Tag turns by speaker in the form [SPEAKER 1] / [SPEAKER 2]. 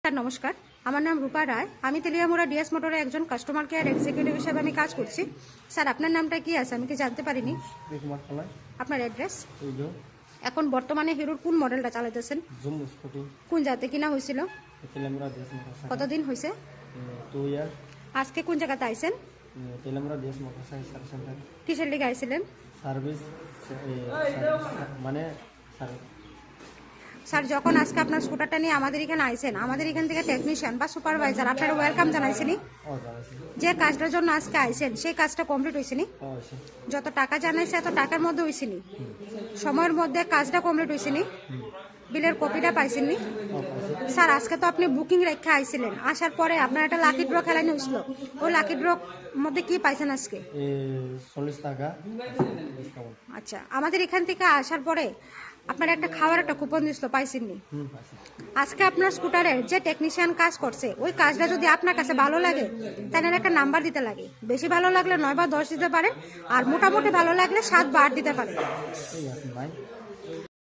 [SPEAKER 1] Sir নমস্কার, আমার নাম রূপা রায়। আমি তেলিয়ামুড়া ডিএস মোটরের একজন কাস্টমার কেয়ার এক্সিকিউটিভ হিসেবে আমি কাজ করছি। স্যার আপনার নামটা কি আছে আমি কি জানতে পারিনি? আপনার অ্যাড্রেস? এখন বর্তমানে হিরোর কোন মডেলটা চালাতেছেন? কোন জাতে কিনা হয়েছিল? কতদিন হয়েছে? আজকে কোন জায়গাতে আইছেন? কিসের লিগে আইছিলেন? স্যার যখন আজকে আপনার স্কুটারটা নিয়ে আমাদের এখানে আইছেন, আমাদের এখান থেকে টেকনিশিয়ান বা সুপারভাইজার আপনার ওয়েলকাম জানাইছেনি? যে কাজটার জন্য আজকে আইছেন সেই কাজটা কমপ্লিট হয়েছেনি? যত টাকা জানাইছে এত টাকার মধ্যে হয়েছিনি? সময়ের মধ্যে কাজটা কমপ্লিট হয়েছিনি? বিলের কপিটা পাইছেননি? স্যার আজকে তো আপনি বুকিং রেখে আইছিলেন, আসার পরে আপনার একটা লাকি ড্র খেলানো হয়েছিল, ওই লাকি ড্র মধ্যে কি পাইছেন আজকে?
[SPEAKER 2] 40 টাকা।
[SPEAKER 1] আচ্ছা, আমাদের এখান থেকে আসার পরে আপনার একটা খাওয়ার একটা কুপন দিছিল, পাইছেননি? আজকে আপনার স্কুটারের যে টেকনিশিয়ান কাজ করছে ওই কাজটা যদি আপনার কাছে ভালো লাগে তাহলে একটা নাম্বার দিতে লাগে। বেশি ভালো লাগলে 9 বা 10 দিতে পারেন, আর মোটামুটি ভালো লাগলে 7 বা 8 দিতে পারেন।